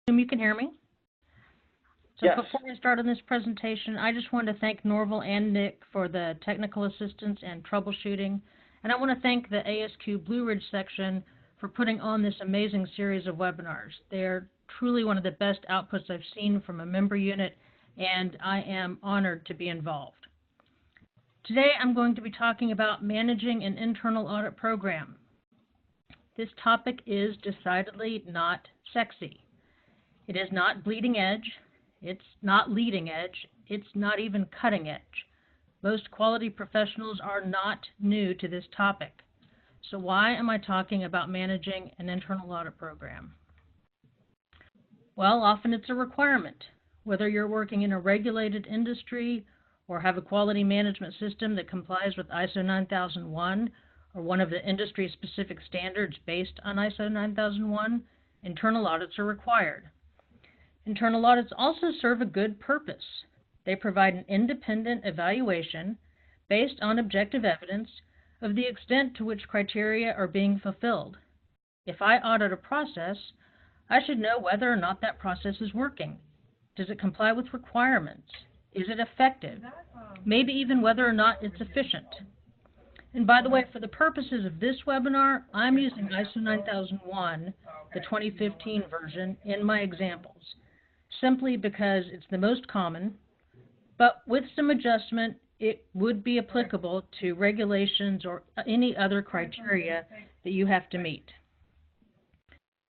assume you can hear me. So Yes. before we start on this presentation, I just want to thank Norval and Nick for the technical assistance and troubleshooting. And I want to thank the ASQ Blue Ridge section for putting on this amazing series of webinars. They're truly one of the best outputs I've seen from a member unit, and I am honored to be involved. Today I'm going to be talking about managing an internal audit program. This topic is decidedly not sexy. It is not bleeding edge. It's not leading edge. It's not even cutting edge. Most quality professionals are not new to this topic. So why am I talking about managing an internal audit program? Well, often it's a requirement. Whether you're working in a regulated industry or have a quality management system that complies with ISO 9001 or one of the industry-specific standards based on ISO 9001, internal audits are required. Internal audits also serve a good purpose. They provide an independent evaluation based on objective evidence of the extent to which criteria are being fulfilled. If I audit a process, I should know whether or not that process is working. Does it comply with requirements? Is it effective? Maybe even whether or not it's efficient. And by the way, for the purposes of this webinar, I'm using ISO 9001, the 2015 version, in my examples, simply because it's the most common, but with some adjustment, it would be applicable to regulations or any other criteria that you have to meet.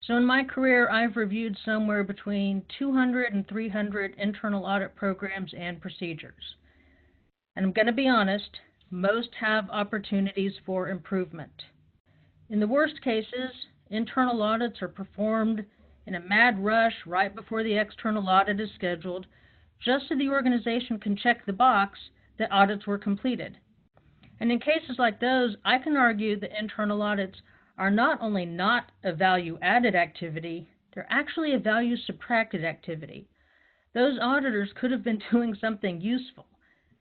So in my career, I've reviewed somewhere between 200 and 300 internal audit programs and procedures. And I'm going to be honest, most have opportunities for improvement. In the worst cases, internal audits are performed in a mad rush right before the external audit is scheduled, just so the organization can check the box that audits were completed. And in cases like those, I can argue that internal audits are not only not a value-added activity, they're actually a value-subtracted activity. Those auditors could have been doing something useful.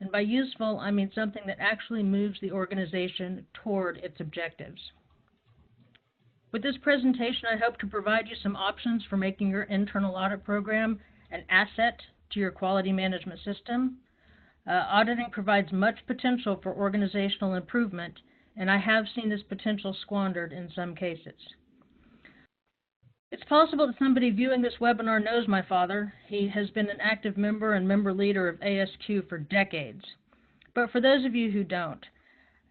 And by useful, I mean something that actually moves the organization toward its objectives. With this presentation, I hope to provide you some options for making your internal audit program an asset to your quality management system. Auditing provides much potential for organizational improvement, and I have seen this potential squandered in some cases. It's possible that somebody viewing this webinar knows my father. He has been an active member and member leader of ASQ for decades. But for those of you who don't,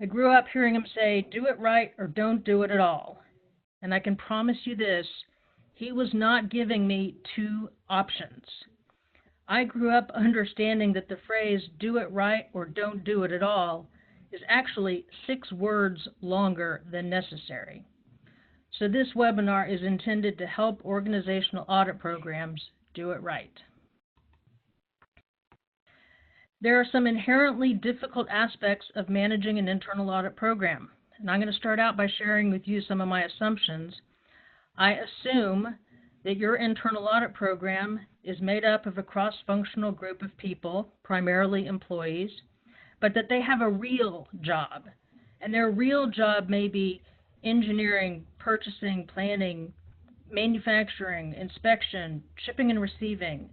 I grew up hearing him say, do it right or don't do it at all. And I can promise you this, he was not giving me two options. I grew up understanding that the phrase, do it right or don't do it at all, is actually 6 words longer than necessary. So this webinar is intended to help organizational audit programs do it right. There are some inherently difficult aspects of managing an internal audit program. And I'm going to start out by sharing with you some of my assumptions. I assume that your internal audit program is made up of a cross-functional group of people, primarily employees, but that they have a real job. And their real job may be engineering, purchasing, planning, manufacturing, inspection, shipping and receiving,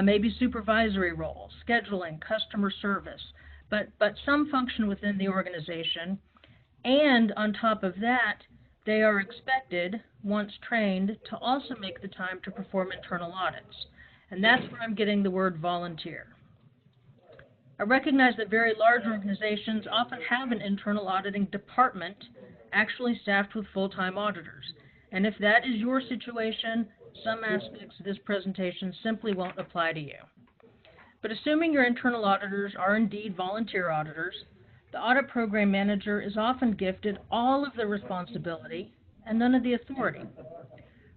maybe supervisory roles, scheduling, customer service, but some function within the organization. And on top of that, they are expected, once trained, to also make the time to perform internal audits. And that's where I'm getting the word volunteer. I recognize that very large organizations often have an internal auditing department actually staffed with full-time auditors. And if that is your situation, some aspects of this presentation simply won't apply to you. But assuming your internal auditors are indeed volunteer auditors, the audit program manager is often gifted all of the responsibility and none of the authority.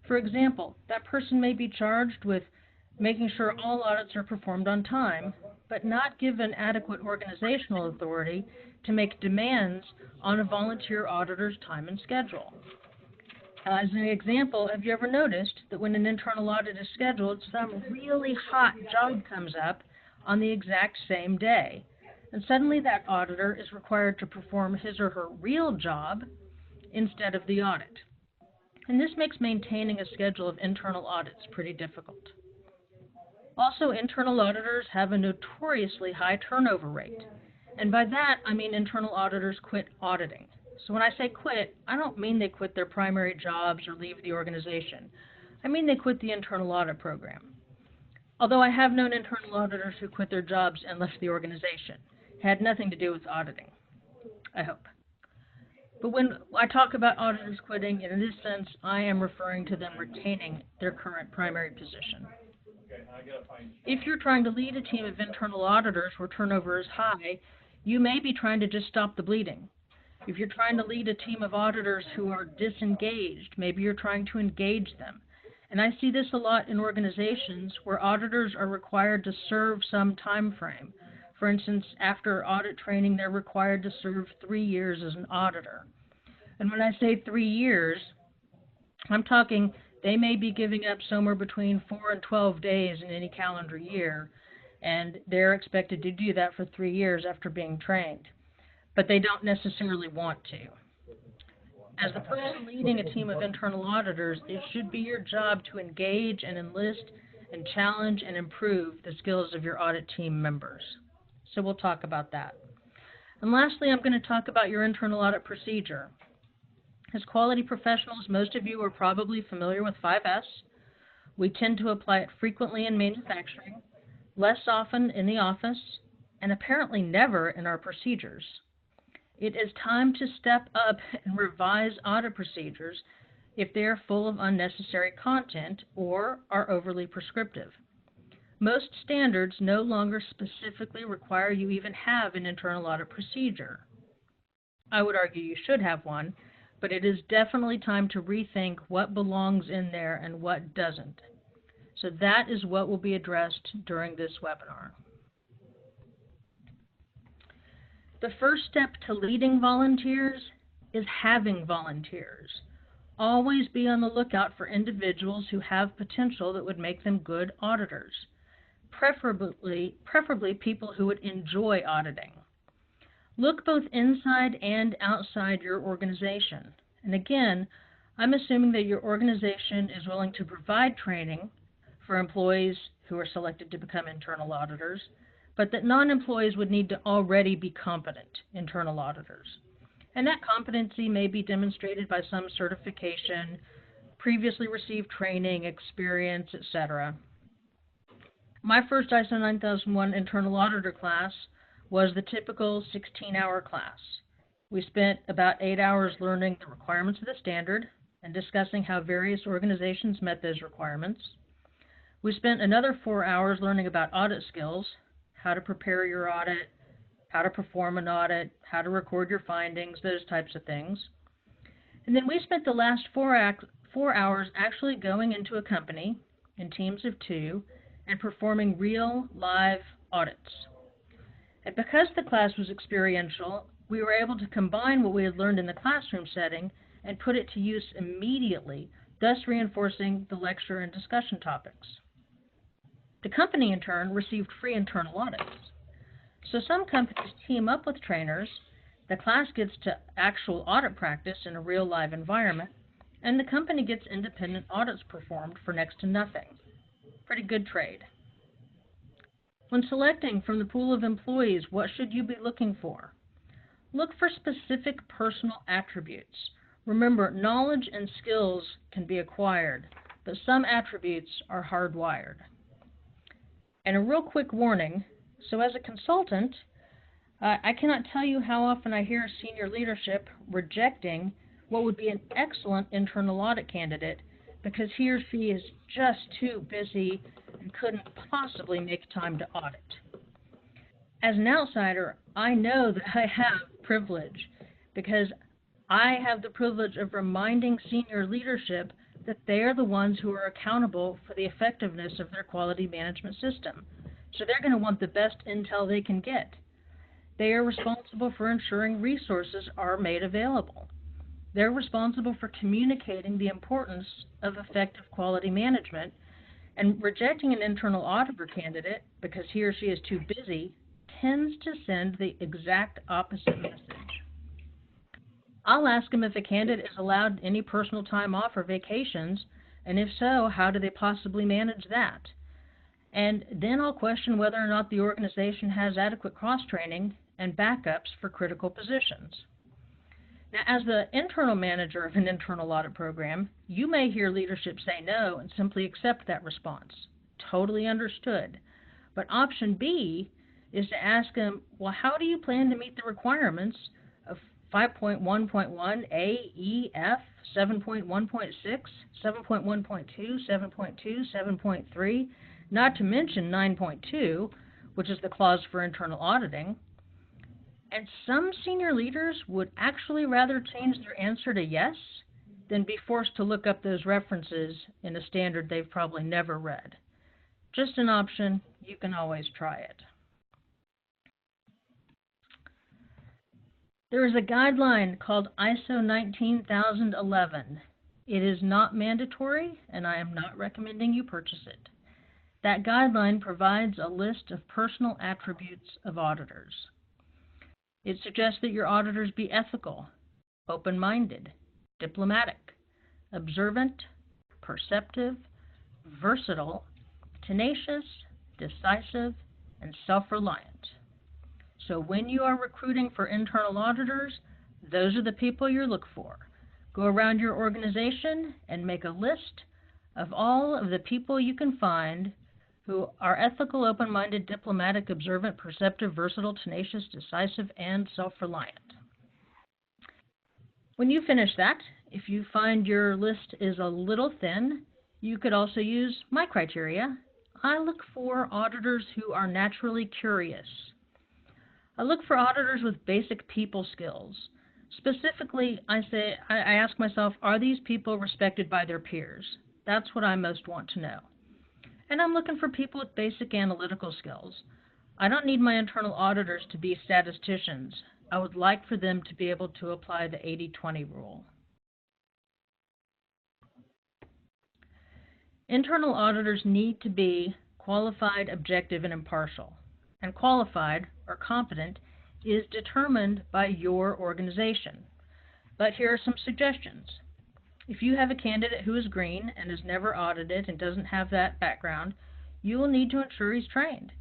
For example, that person may be charged with making sure all audits are performed on time, but not given adequate organizational authority to make demands on a volunteer auditor's time and schedule. As an example, have you ever noticed that when an internal audit is scheduled, some really hot job comes up on the exact same day? And suddenly that auditor is required to perform his or her real job instead of the audit. and this makes maintaining a schedule of internal audits pretty difficult. Also, internal auditors have a notoriously high turnover rate, and by that I mean internal auditors quit auditing. So when I say quit, I don't mean they quit their primary jobs or leave the organization. I mean they quit the internal audit program. Although I have known internal auditors who quit their jobs and left the organization. It had nothing to do with auditing, I hope. But when I talk about auditors quitting, in this sense, I am referring to them retaining their current primary position. If you're trying to lead a team of internal auditors where turnover is high, you may be trying to just stop the bleeding. If you're trying to lead a team of auditors who are disengaged, maybe you're trying to engage them. And I see this a lot in organizations where auditors are required to serve some time frame. For instance, after audit training, they're required to serve 3 years as an auditor. And when I say 3 years, I'm talking they may be giving up somewhere between 4 and 12 days in any calendar year, and they're expected to do that for 3 years after being trained. But they don't necessarily want to. As the person leading a team of internal auditors, it should be your job to engage and enlist and challenge and improve the skills of your audit team members. So we'll talk about that. And lastly, I'm going to talk about your internal audit procedure. As quality professionals, most of you are probably familiar with 5S. We tend to apply it frequently in manufacturing, less often in the office, and apparently never in our procedures. It is time to step up and revise audit procedures if they are full of unnecessary content or are overly prescriptive. Most standards no longer specifically require you even have an internal audit procedure. I would argue you should have one, but it is definitely time to rethink what belongs in there and what doesn't. So that is what will be addressed during this webinar. The first step to leading volunteers is having volunteers. Always be on the lookout for individuals who have potential that would make them good auditors, preferably people who would enjoy auditing. Look both inside and outside your organization. And again, I'm assuming that your organization is willing to provide training for employees who are selected to become internal auditors, but that non-employees would need to already be competent internal auditors. And that competency may be demonstrated by some certification, previously received training, experience, etc. My first ISO 9001 internal auditor class was the typical 16-hour class. We spent about 8 hours learning the requirements of the standard and discussing how various organizations met those requirements. We spent another 4 hours learning about audit skills, how to prepare your audit, how to perform an audit, how to record your findings, those types of things. And then we spent the last 4 hours actually going into a company in teams of 2 and performing real, live audits. And because the class was experiential, we were able to combine what we had learned in the classroom setting and put it to use immediately, thus reinforcing the lecture and discussion topics. The company, in turn, received free internal audits. So some companies team up with trainers, the class gets to actual audit practice in a real live environment, and the company gets independent audits performed for next to nothing. Pretty good trade. When selecting from the pool of employees, what should you be looking for? Look for specific personal attributes. Remember, knowledge and skills can be acquired, but some attributes are hardwired. And a real quick warning, so as a consultant, I cannot tell you how often I hear senior leadership rejecting what would be an excellent internal audit candidate because he or she is just too busy and couldn't possibly make time to audit. As an outsider, I know that I have privilege because I have the privilege of reminding senior leadership that they are the ones who are accountable for the effectiveness of their quality management system. So they're going to want the best intel they can get. They are responsible for ensuring resources are made available. They're responsible for communicating the importance of effective quality management, and rejecting an internal auditor candidate because he or she is too busy tends to send the exact opposite message. I'll ask them if a candidate is allowed any personal time off or vacations, and if so, how do they possibly manage that? And then I'll question whether or not the organization has adequate cross-training and backups for critical positions. Now, as the internal manager of an internal audit program, you may hear leadership say no and simply accept that response. Totally understood. But option B is to ask them, well, how do you plan to meet the requirements of 5.1.1, A, E, F, 7.1.6, 7.1.2, 7.2, 7.3, not to mention 9.2, which is the clause for internal auditing. And some senior leaders would actually rather change their answer to yes than be forced to look up those references in a standard they've probably never read. Just an option. You can always try it. There is a guideline called ISO 19011. It is not mandatory, and I am not recommending you purchase it. That guideline provides a list of personal attributes of auditors. It suggests that your auditors be ethical, open-minded, diplomatic, observant, perceptive, versatile, tenacious, decisive, and self-reliant. So when you are recruiting for internal auditors, those are the people you look for. Go around your organization and make a list of all of the people you can find who are ethical, open-minded, diplomatic, observant, perceptive, versatile, tenacious, decisive, and self-reliant. When you finish that, if you find your list is a little thin, you could also use my criteria. I look for auditors who are naturally curious. I look for auditors with basic people skills. Specifically, I ask myself, are these people respected by their peers? That's what I most want to know. And I'm looking for people with basic analytical skills. I don't need my internal auditors to be statisticians. I would like for them to be able to apply the 80-20 rule. Internal auditors need to be qualified, objective, and impartial. And qualified, or competent, is determined by your organization. But here are some suggestions. If you have a candidate who is green and has never audited and doesn't have that background, you will need to ensure he's trained.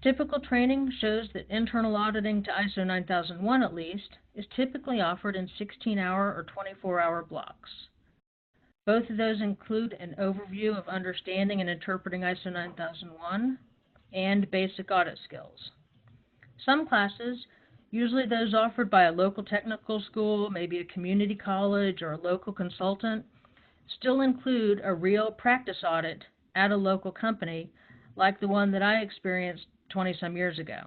Typical training shows that internal auditing to ISO 9001 at least is typically offered in 16-hour or 24-hour blocks. Both of those include an overview of understanding and interpreting ISO 9001 and basic audit skills. Some classes, usually those offered by a local technical school, maybe a community college or a local consultant, still include a real practice audit at a local company like the one that I experienced 20-some years ago.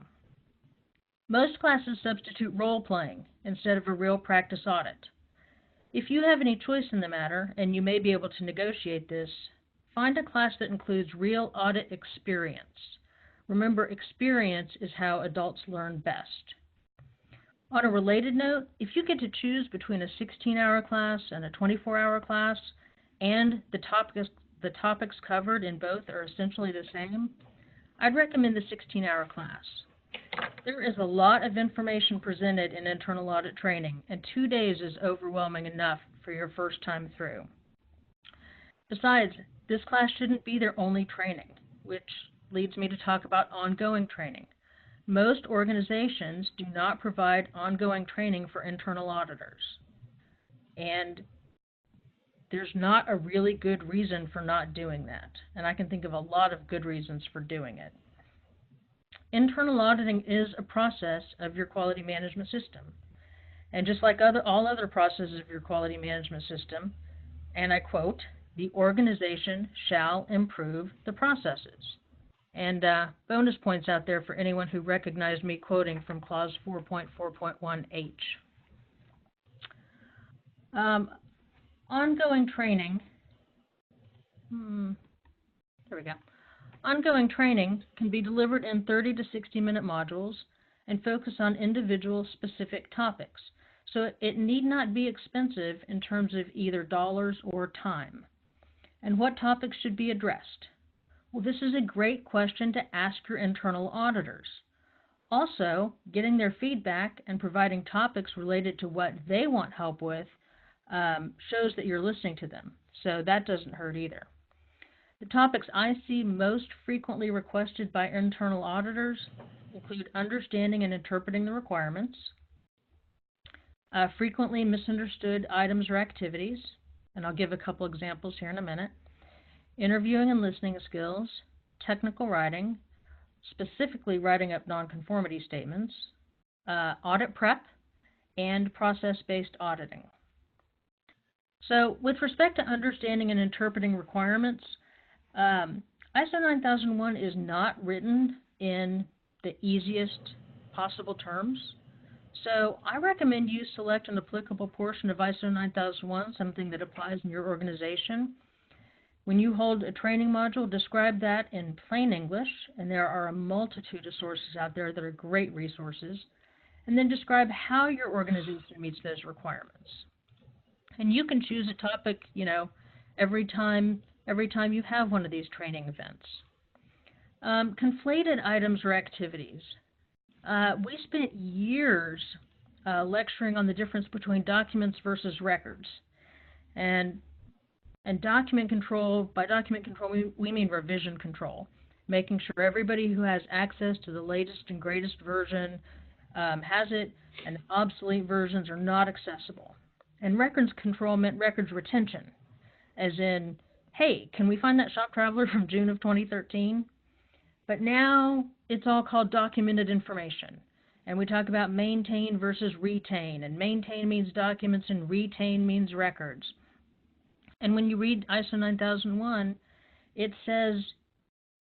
Most classes substitute role-playing instead of a real practice audit. If you have any choice in the matter, and you may be able to negotiate this, find a class that includes real audit experience. Remember, experience is how adults learn best. On a related note, if you get to choose between a 16-hour class and a 24-hour class, and the topics covered in both are essentially the same, I'd recommend the 16-hour class. There is a lot of information presented in internal audit training, and 2 days is overwhelming enough for your first time through. Besides, this class shouldn't be their only training, which leads me to talk about ongoing training. Most organizations do not provide ongoing training for internal auditors, and there's not a really good reason for not doing that, and I can think of a lot of good reasons for doing it. Internal auditing is a process of your quality management system, and just like all other processes of your quality management system, and I quote, "The organization shall improve the processes." And bonus points out there for anyone who recognized me quoting from clause 4.4.1H. Ongoing training. There we go. Ongoing training can be delivered in 30 to 60-minute modules and focus on individual specific topics. So it need not be expensive in terms of either dollars or time. And what topics should be addressed? Well, this is a great question to ask your internal auditors. Also, getting their feedback and providing topics related to what they want help with shows that you're listening to them. So that doesn't hurt either. The topics I see most frequently requested by internal auditors include understanding and interpreting the requirements, frequently misunderstood items or activities, and I'll give a couple examples here in a minute, interviewing and listening skills, technical writing, specifically writing up nonconformity statements, audit prep, and process-based auditing. So with respect to understanding and interpreting requirements, ISO 9001 is not written in the easiest possible terms. So I recommend you select an applicable portion of ISO 9001, something that applies in your organization. When you hold a training module, describe that in plain English, and there are a multitude of sources out there that are great resources, and then describe how your organization meets those requirements. And you can choose a topic, every time you have one of these training events. Conflated items or activities. We spent years lecturing on the difference between documents versus records. And document control, by document control, we mean revision control, making sure everybody who has access to the latest and greatest version has it, and obsolete versions are not accessible. And records control meant records retention, as in, hey, can we find that shop traveler from June of 2013? But now it's all called documented information. And we talk about maintain versus retain. And maintain means documents and retain means records. And when you read ISO 9001, it says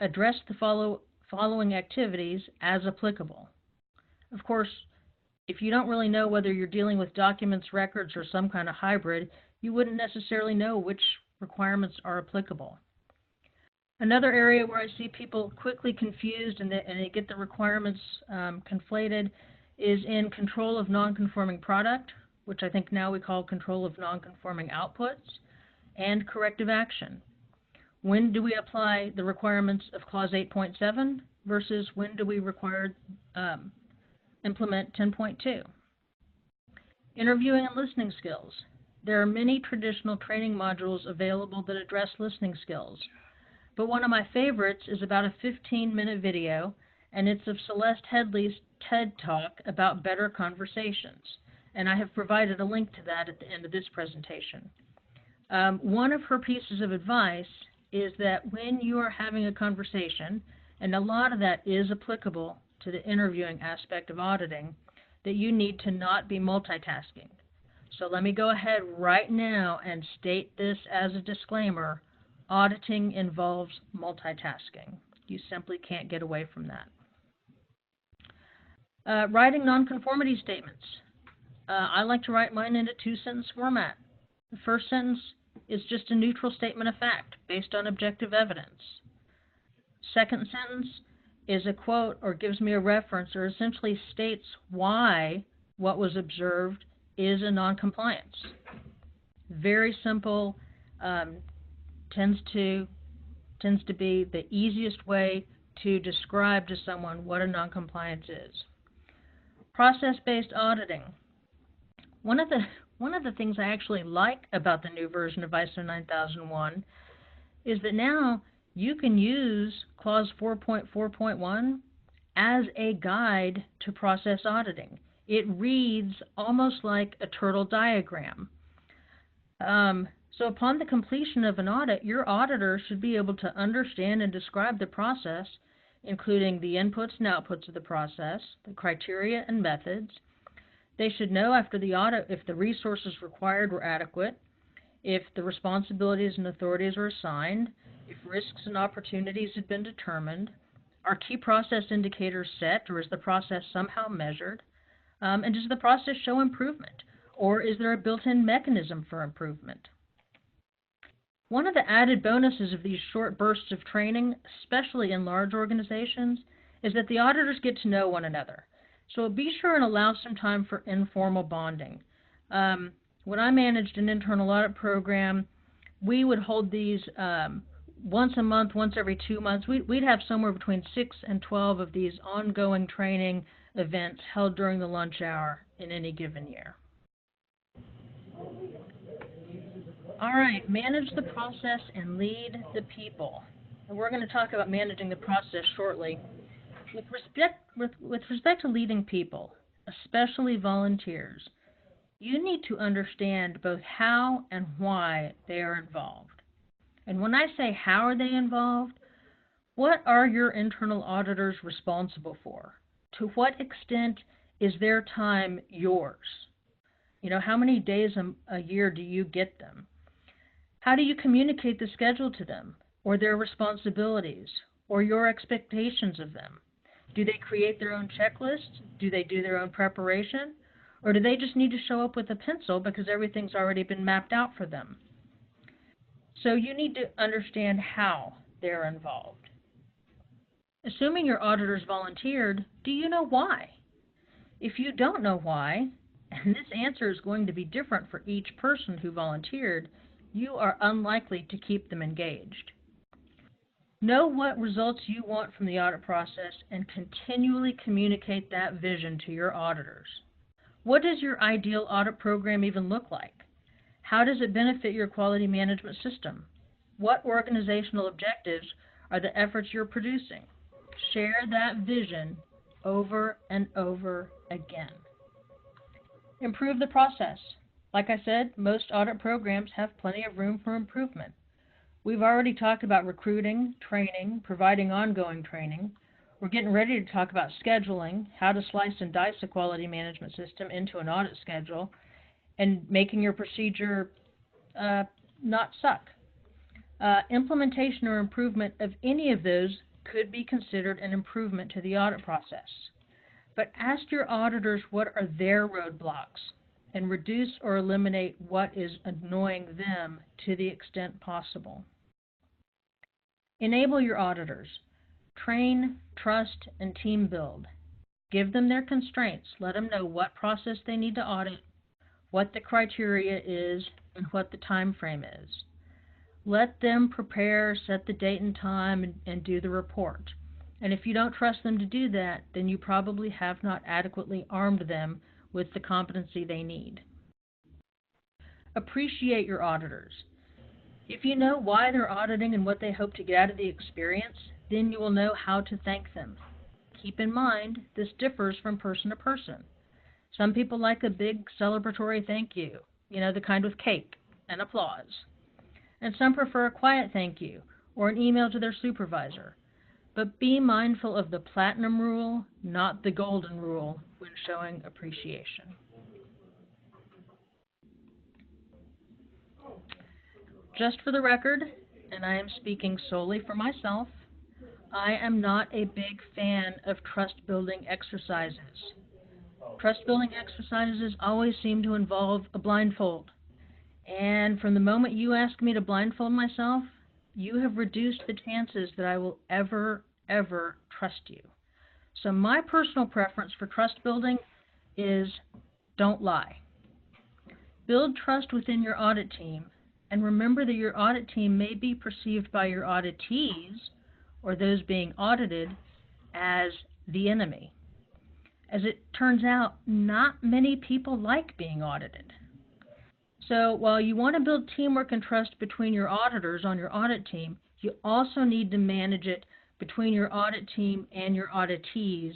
address the following activities as applicable. Of course, if you don't really know whether you're dealing with documents, records, or some kind of hybrid, you wouldn't necessarily know which requirements are applicable. Another area where I see people quickly confused and they get the requirements conflated is in control of non-conforming product, which I think now we call control of non-conforming outputs, and corrective action. When do we apply the requirements of Clause 8.7 versus when do we implement 10.2? Interviewing and listening skills. There are many traditional training modules available that address listening skills. But one of my favorites is about a 15-minute video, and it's of Celeste Headley's TED Talk about better conversations. And I have provided a link to that at the end of this presentation. One of her pieces of advice is that when you are having a conversation, and a lot of that is applicable to the interviewing aspect of auditing, that you need to not be multitasking. So let me go ahead right now and state this as a disclaimer. Auditing involves multitasking. You simply can't get away from that. Writing nonconformity statements. I like to write mine in a two-sentence format. The first sentence is just a neutral statement of fact based on objective evidence. Second sentence is a quote or gives me a reference or essentially states why what was observed is a noncompliance. Very simple, tends to be the easiest way to describe to someone what a noncompliance is. Process-based auditing. One of the things I actually like about the new version of ISO 9001 is that now you can use Clause 4.4.1 as a guide to process auditing. It reads almost like a turtle diagram. So upon the completion of an audit, your auditor should be able to understand and describe the process, including the inputs and outputs of the process, the criteria and methods. They should know after the audit if the resources required were adequate, if the responsibilities and authorities were assigned, if risks and opportunities had been determined, are key process indicators set, or is the process somehow measured, and does the process show improvement, or is there a built-in mechanism for improvement? One of the added bonuses of these short bursts of training, especially in large organizations, is that the auditors get to know one another. So be sure and allow some time for informal bonding. When I managed an internal audit program, we would hold these once a month, once every 2 months. We'd have somewhere between 6 and 12 of these ongoing training events held during the lunch hour in any given year. All right, manage the process and lead the people. And we're going to talk about managing the process shortly. With respect to leading people, especially volunteers, you need to understand both how and why they are involved. And when I say how are they involved, what are your internal auditors responsible for? To what extent is their time yours? How many days a year do you get them? How do you communicate the schedule to them, or their responsibilities, or your expectations of them? Do they create their own checklists? Do they do their own preparation? Or do they just need to show up with a pencil because everything's already been mapped out for them? So you need to understand how they're involved. Assuming your auditors volunteered, do you know why? If you don't know why, and this answer is going to be different for each person who volunteered, you are unlikely to keep them engaged. Know what results you want from the audit process and continually communicate that vision to your auditors. What does your ideal audit program even look like? How does it benefit your quality management system? What organizational objectives are the efforts you're producing? Share that vision over and over again. Improve the process. Like I said, most audit programs have plenty of room for improvement. We've already talked about recruiting, training, providing ongoing training. We're getting ready to talk about scheduling, how to slice and dice a quality management system into an audit schedule, and making your procedure not suck. Implementation or improvement of any of those could be considered an improvement to the audit process. But ask your auditors what are their roadblocks and reduce or eliminate what is annoying them to the extent possible. Enable your auditors. Train, trust, and team build. Give them their constraints. Let them know what process they need to audit, what the criteria is, and what the time frame is. Let them prepare, set the date and time, and do the report. And if you don't trust them to do that, then you probably have not adequately armed them with the competency they need. Appreciate your auditors. If you know why they're auditing and what they hope to get out of the experience, then you will know how to thank them. Keep in mind, this differs from person to person. Some people like a big celebratory thank you, the kind with cake and applause. And some prefer a quiet thank you or an email to their supervisor. But be mindful of the platinum rule, not the golden rule, when showing appreciation. Just for the record, and I am speaking solely for myself, I am not a big fan of trust-building exercises. Trust-building exercises always seem to involve a blindfold. And from the moment you ask me to blindfold myself, you have reduced the chances that I will ever trust you. So my personal preference for trust building is don't lie. Build trust within your audit team, and remember that your audit team may be perceived by your auditees, or those being audited, as the enemy. As it turns out, not many people like being audited. So while you want to build teamwork and trust between your auditors on your audit team, you also need to manage it between your audit team and your auditees,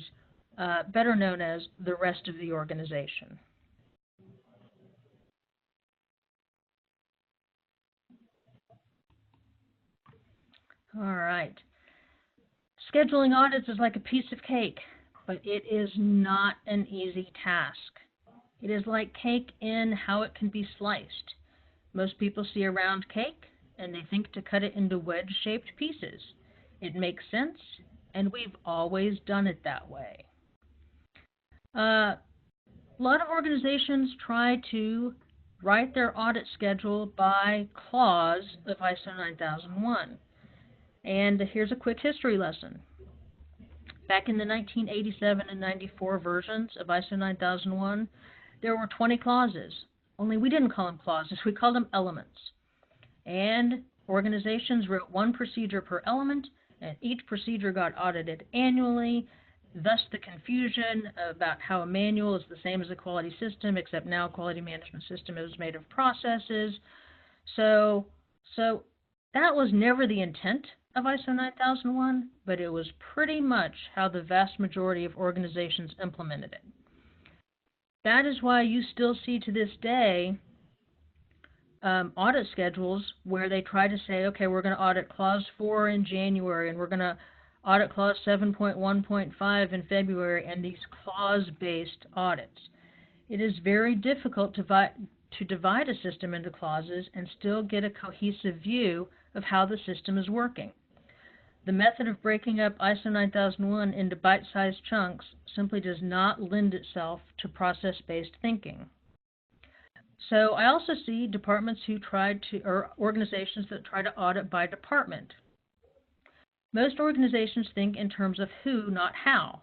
better known as the rest of the organization. All right. Scheduling audits is like a piece of cake, but it is not an easy task. It is like cake in how it can be sliced. Most people see a round cake and they think to cut it into wedge-shaped pieces. It makes sense, and we've always done it that way. A lot of organizations try to write their audit schedule by clause of ISO 9001. And here's a quick history lesson. Back in the 1987 and 94 versions of ISO 9001, there were 20 clauses. Only we didn't call them clauses, we called them elements. And organizations wrote one procedure per element, and each procedure got audited annually. thus the confusion about how a manual is the same as a quality system, except now a quality management system is made of processes. So that was never the intent of ISO 9001, but it was pretty much how the vast majority of organizations implemented it. That is why you still see to this day audit schedules where they try to say, okay, we're going to audit clause 4 in January, and we're going to audit clause 7.1.5 in February, and these clause-based audits. It is very difficult to divide a system into clauses and still get a cohesive view of how the system is working. The method of breaking up ISO 9001 into bite-sized chunks simply does not lend itself to process-based thinking. So I also see departments or organizations that try to audit by department. Most organizations think in terms of who, not how.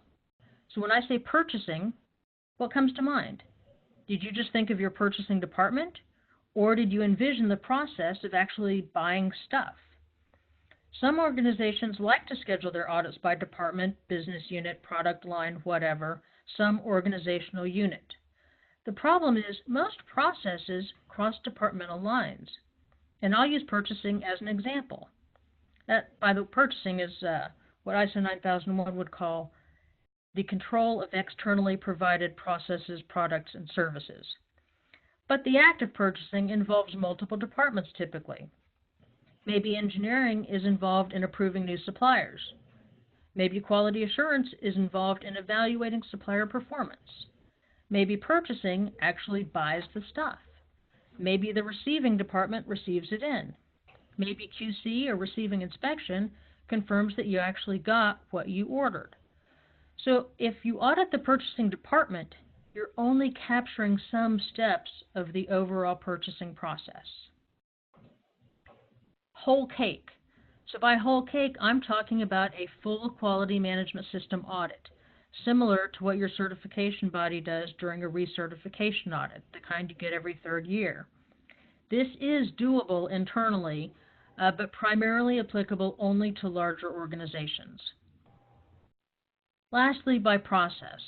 So when I say purchasing, what comes to mind? Did you just think of your purchasing department, or did you envision the process of actually buying stuff? Some organizations like to schedule their audits by department, business unit, product line, whatever, some organizational unit. The problem is most processes cross departmental lines, and I'll use purchasing as an example. That, by the purchasing, is what ISO 9001 would call the control of externally provided processes, products, and services. But the act of purchasing involves multiple departments typically. Maybe engineering is involved in approving new suppliers. Maybe quality assurance is involved in evaluating supplier performance. Maybe purchasing actually buys the stuff. Maybe the receiving department receives it in. Maybe QC, or receiving inspection, confirms that you actually got what you ordered. So if you audit the purchasing department, you're only capturing some steps of the overall purchasing process. Whole cake. So by whole cake, I'm talking about a full quality management system audit, similar to what your certification body does during a recertification audit, the kind you get every 3rd year. This is doable internally, but primarily applicable only to larger organizations. Lastly, by process.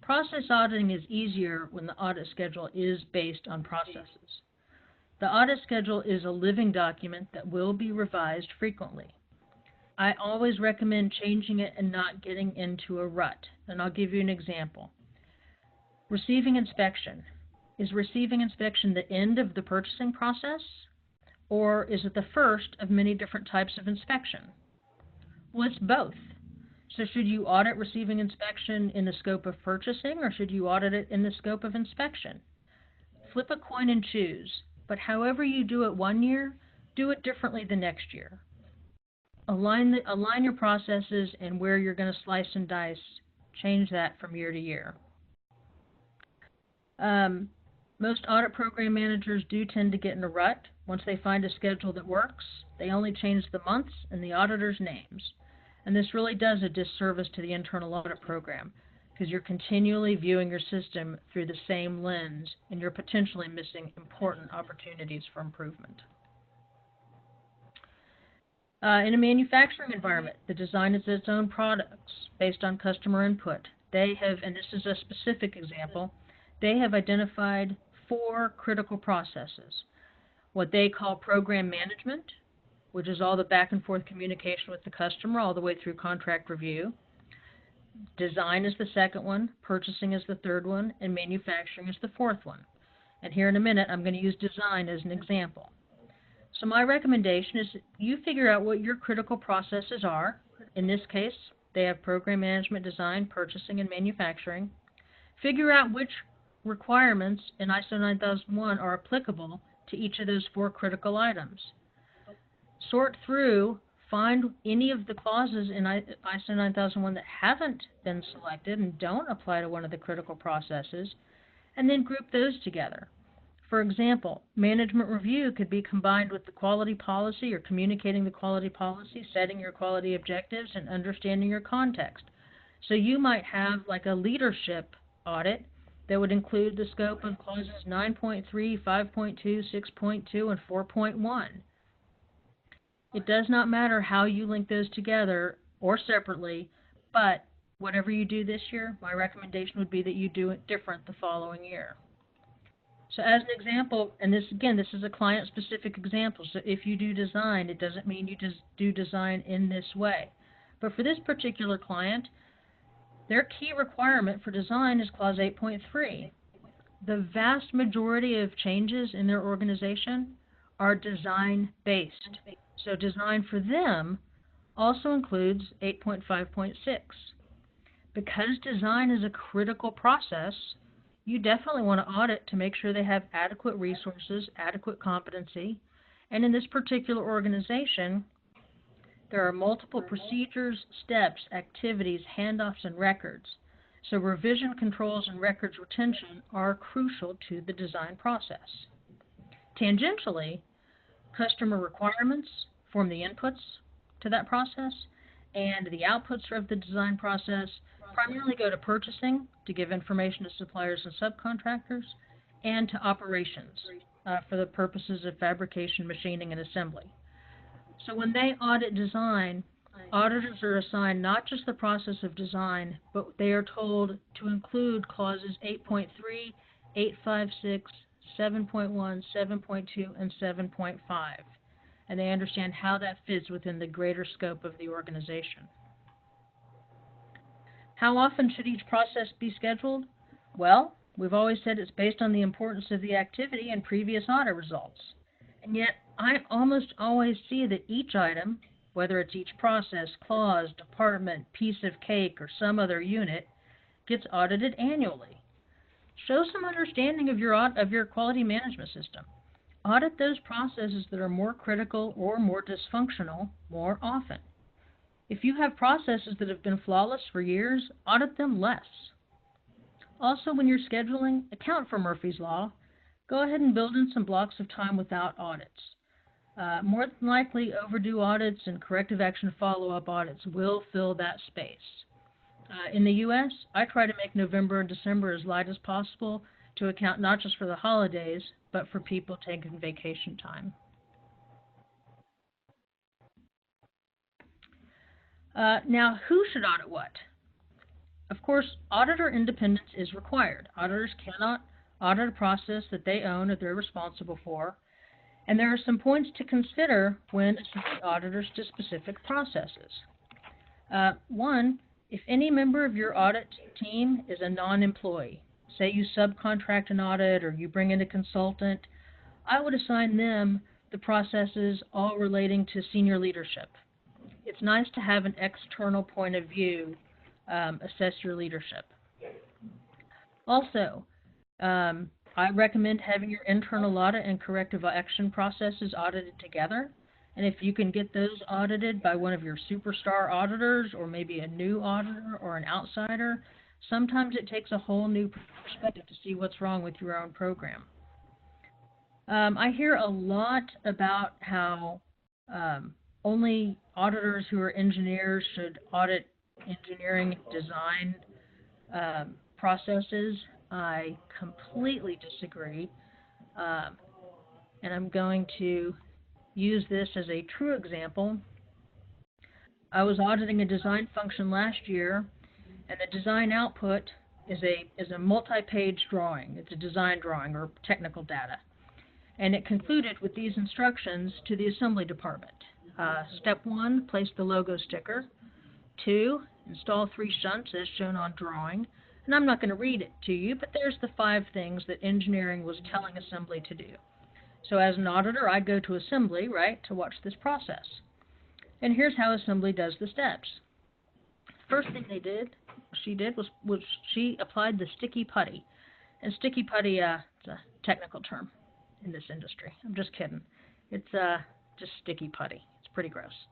Process auditing is easier when the audit schedule is based on processes. The audit schedule is a living document that will be revised frequently. I always recommend changing it and not getting into a rut, and I'll give you an example. Receiving inspection. Is receiving inspection the end of the purchasing process, or is it the first of many different types of inspection? Well, it's both. So should you audit receiving inspection in the scope of purchasing, or should you audit it in the scope of inspection? Flip a coin and choose, but however you do it one year, do it differently the next year. Align your processes and where you're going to slice and dice. Change that from year to year. Most audit program managers do tend to get in a rut. Once they find a schedule that works, they only change the months and the auditors' names. And this really does a disservice to the internal audit program, because you're continually viewing your system through the same lens, and you're potentially missing important opportunities for improvement. In a manufacturing environment, the design is its own products based on customer input. They have, and this is a specific example, they have identified 4 critical processes. What they call program management, which is all the back and forth communication with the customer all the way through contract review. Design is the second one, purchasing is the third one, and manufacturing is the 4th one. And here in a minute, I'm going to use design as an example. So my recommendation is you figure out what your critical processes are. In this case, they have program management, design, purchasing, and manufacturing. Figure out which requirements in ISO 9001 are applicable to each of those 4 critical items. Sort through, find any of the clauses in ISO 9001 that haven't been selected and don't apply to one of the critical processes, and then group those together. For example, management review could be combined with the quality policy, or communicating the quality policy, setting your quality objectives, and understanding your context. So you might have like a leadership audit that would include the scope of clauses 9.3, 5.2, 6.2, and 4.1. It does not matter how you link those together or separately, but whatever you do this year, my recommendation would be that you do it different the following year. So as an example, and this again, this is a client-specific example, so if you do design, it doesn't mean you just do design in this way. But for this particular client, their key requirement for design is Clause 8.3. The vast majority of changes in their organization are design-based. So design for them also includes 8.5.6. Because design is a critical process, you definitely want to audit to make sure they have adequate resources, adequate competency, and in this particular organization, there are multiple procedures, steps, activities, handoffs, and records. So revision controls and records retention are crucial to the design process. Tangentially, customer requirements form the inputs to that process, and the outputs of the design process primarily go to purchasing to give information to suppliers and subcontractors, and to operations for the purposes of fabrication, machining, and assembly. So when they audit design, auditors are assigned not just the process of design, but they are told to include clauses 8.3, 8.5.6, 7.1, 7.2, and 7.5. And they understand how that fits within the greater scope of the organization. How often should each process be scheduled? Well, we've always said it's based on the importance of the activity and previous audit results. And yet, I almost always see that each item, whether it's each process, clause, department, piece of cake, or some other unit, gets audited annually. Show some understanding of your quality management system. Audit those processes that are more critical or more dysfunctional more often. If you have processes that have been flawless for years, audit them less. Also, when you're scheduling, account for Murphy's Law. Go ahead and build in some blocks of time without audits. More than likely, overdue audits and corrective action follow-up audits will fill that space. In the U.S., I try to make November and December as light as possible to account not just for the holidays, but for people taking vacation time. Now, who should audit what? Of course, auditor independence is required. Auditors cannot audit a process that they own or they're responsible for. And there are some points to consider when assigning auditors to specific processes. One, if any member of your audit team is a non-employee, say you subcontract an audit or you bring in a consultant, I would assign them the processes all relating to senior leadership. It's nice to have an external point of view assess your leadership. Also, I recommend having your internal audit and corrective action processes audited together. And if you can get those audited by one of your superstar auditors or maybe a new auditor or an outsider, sometimes it takes a whole new perspective to see what's wrong with your own program. I hear a lot about how only auditors who are engineers should audit engineering design processes. I completely disagree, and I'm going to use this as a true example. I was auditing a design function last year, and the design output is a multi-page drawing. It's a design drawing or technical data, and it concluded with these instructions to the assembly department. Step 1, place the logo sticker. 2, install 3 shunts as shown on drawing. And I'm not going to read it to you, but there's the 5 things that engineering was telling assembly to do. So as an auditor, I go to assembly, right, to watch this process. And here's how assembly does the steps. First thing she did was she applied the sticky putty. And sticky putty, it's a technical term in this industry. I'm just kidding. It's just sticky putty. It's pretty gross.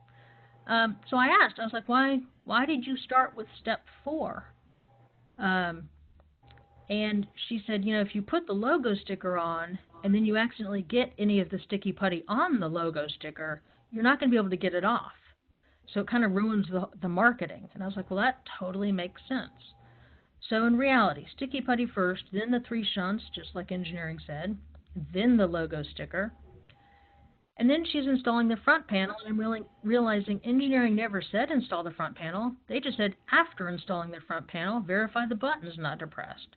So I asked, I was like, why did you start with step 4? And she said, you know, if you put the logo sticker on and then you accidentally get any of the sticky putty on the logo sticker, you're not going to be able to get it off. So it kind of ruins the marketing. And I was like, well, that totally makes sense. So in reality, sticky putty first, then the 3 shunts, just like engineering said, then the logo sticker. And then she's installing the front panel, and I'm realizing engineering never said install the front panel. They just said after installing the front panel, verify the button is not depressed.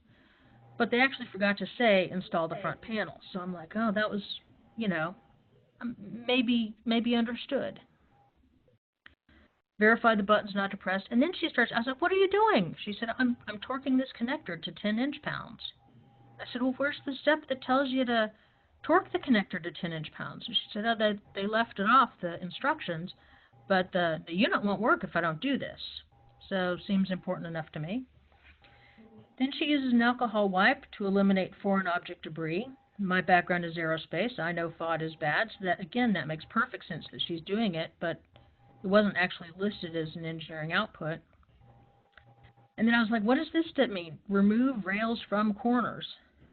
But they actually forgot to say install the front panel. So I'm like, oh, that was, you know, maybe understood. Verify the button's not depressed. And then she starts, I was like, what are you doing? She said, I'm torquing this connector to 10 inch-pounds. I said, well, where's the step that tells you to torque the connector to 10 inch-pounds? And she said, oh, they left it off the instructions, but the unit won't work if I don't do this. So seems important enough to me. Then she uses an alcohol wipe to eliminate foreign object debris. My background is aerospace. I know FOD is bad, so that makes perfect sense that she's doing it, but it wasn't actually listed as an engineering output. And then I was like, what does this step mean? Remove rails from corners.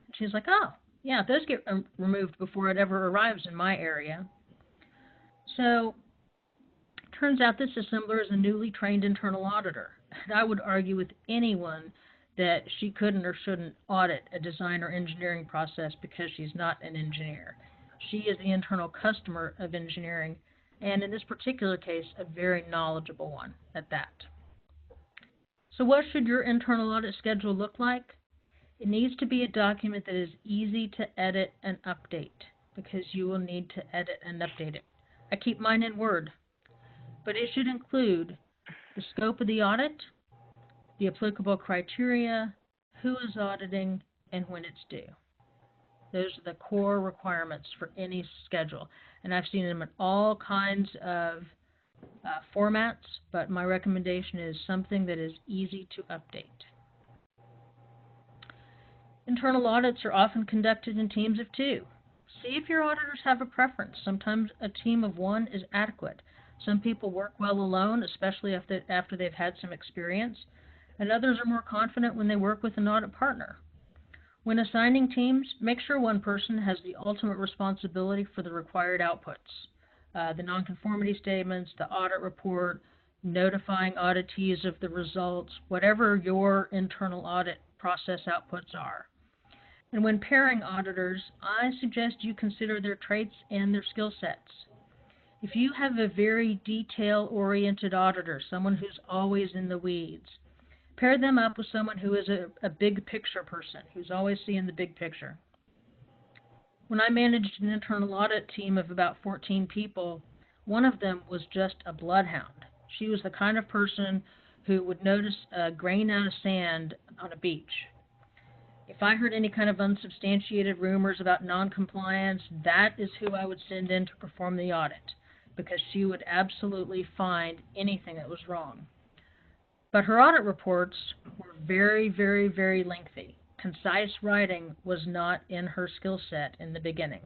And she's like, oh, yeah, those get removed before it ever arrives in my area. So turns out this assembler is a newly trained internal auditor. And I would argue with anyone that she couldn't or shouldn't audit a design or engineering process because she's not an engineer. She is the internal customer of engineering, and in this particular case, a very knowledgeable one at that. So what should your internal audit schedule look like? It needs to be a document that is easy to edit and update, because you will need to edit and update it. I keep mine in Word, but it should include the scope of the audit, the applicable criteria, who is auditing, and when it's due. Those are the core requirements for any schedule. And I've seen them in all kinds of formats, but my recommendation is something that is easy to update. Internal audits are often conducted in teams of 2. See if your auditors have a preference. Sometimes a team of 1 is adequate. Some people work well alone, especially after they've had some experience, and others are more confident when they work with an audit partner. When assigning teams, make sure one person has the ultimate responsibility for the required outputs, the nonconformity statements, the audit report, notifying auditees of the results, whatever your internal audit process outputs are. And when pairing auditors, I suggest you consider their traits and their skill sets. If you have a very detail-oriented auditor, someone who's always in the weeds, pair them up with someone who is a big picture person, who's always seeing the big picture. When I managed an internal audit team of about 14 people, one of them was just a bloodhound. She was the kind of person who would notice a grain out of sand on a beach. If I heard any kind of unsubstantiated rumors about noncompliance, that is who I would send in to perform the audit, because she would absolutely find anything that was wrong. But her audit reports were very, very, very lengthy. Concise writing was not in her skill set in the beginning.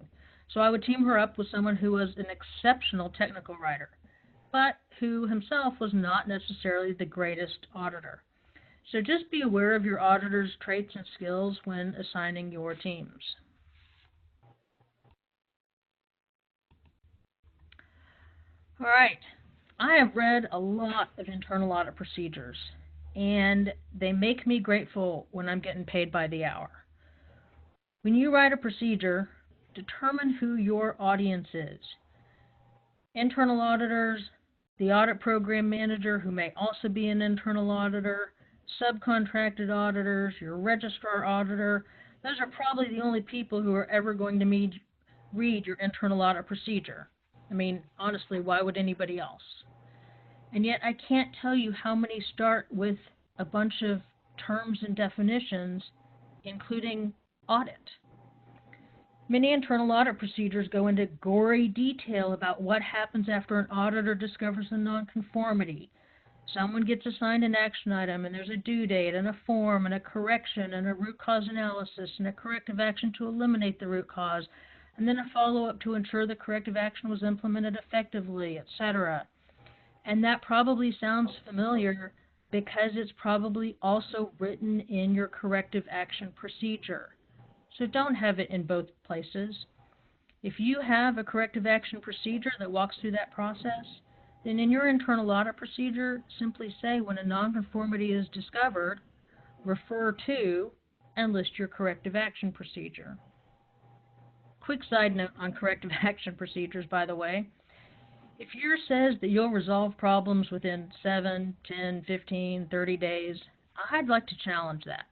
So I would team her up with someone who was an exceptional technical writer, but who himself was not necessarily the greatest auditor. So just be aware of your auditor's traits and skills when assigning your teams. All right. I have read a lot of internal audit procedures, and they make me grateful when I'm getting paid by the hour. When you write a procedure, determine who your audience is. Internal auditors, the audit program manager, who may also be an internal auditor, subcontracted auditors, your registrar auditor. Those are probably the only people who are ever going to read your internal audit procedure. I mean, honestly, why would anybody else? And yet I can't tell you how many start with a bunch of terms and definitions, including audit. Many internal audit procedures go into gory detail about what happens after an auditor discovers a nonconformity. Someone gets assigned an action item, and there's a due date, and a form, and a correction, and a root cause analysis, and a corrective action to eliminate the root cause, and then a follow-up to ensure the corrective action was implemented effectively, etc. And that probably sounds familiar because it's probably also written in your corrective action procedure. So don't have it in both places. If you have a corrective action procedure that walks through that process, then in your internal audit procedure, simply say when a nonconformity is discovered, refer to, and list your corrective action procedure. quick side note on corrective action procedures, by the way. If yours says that you'll resolve problems within 7, 10, 15, 30 days, I'd like to challenge that.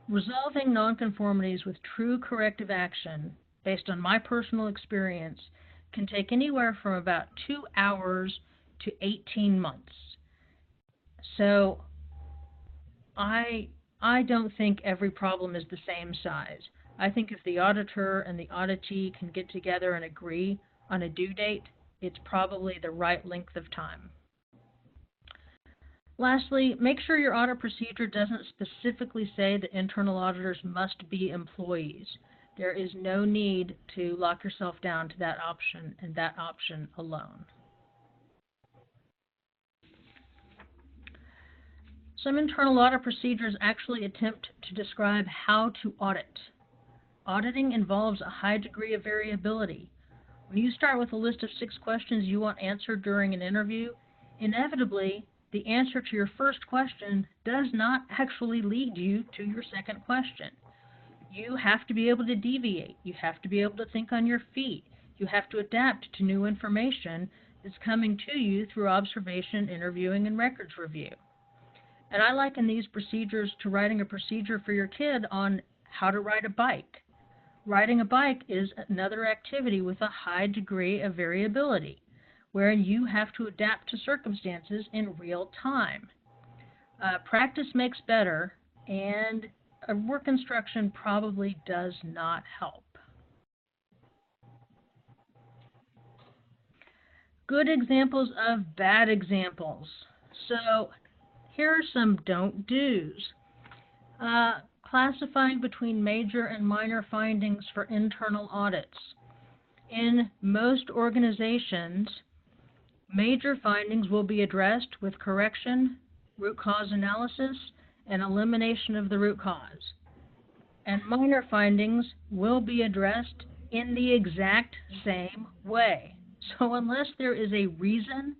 Resolving nonconformities with true corrective action, based on my personal experience, can take anywhere from about 2 hours to 18 months. So I don't think every problem is the same size. I think if the auditor and the auditee can get together and agree on a due date, it's probably the right length of time. Lastly, make sure your audit procedure doesn't specifically say that internal auditors must be employees. There is no need to lock yourself down to that option and that option alone. Some internal audit procedures actually attempt to describe how to audit. Auditing involves a high degree of variability. When you start with a list of 6 questions you want answered during an interview, inevitably, the answer to your first question does not actually lead you to your second question. You have to be able to deviate. You have to be able to think on your feet. You have to adapt to new information that's coming to you through observation, interviewing, and records review. And I liken these procedures to writing a procedure for your kid on how to ride a bike. Riding a bike is another activity with a high degree of variability, wherein you have to adapt to circumstances in real time. Practice makes better, and a work instruction probably does not help. Good examples of bad examples. So here are some don't do's. Classifying between major and minor findings for internal audits. In most organizations, major findings will be addressed with correction, root cause analysis, and elimination of the root cause. And minor findings will be addressed in the exact same way. So unless there is a reason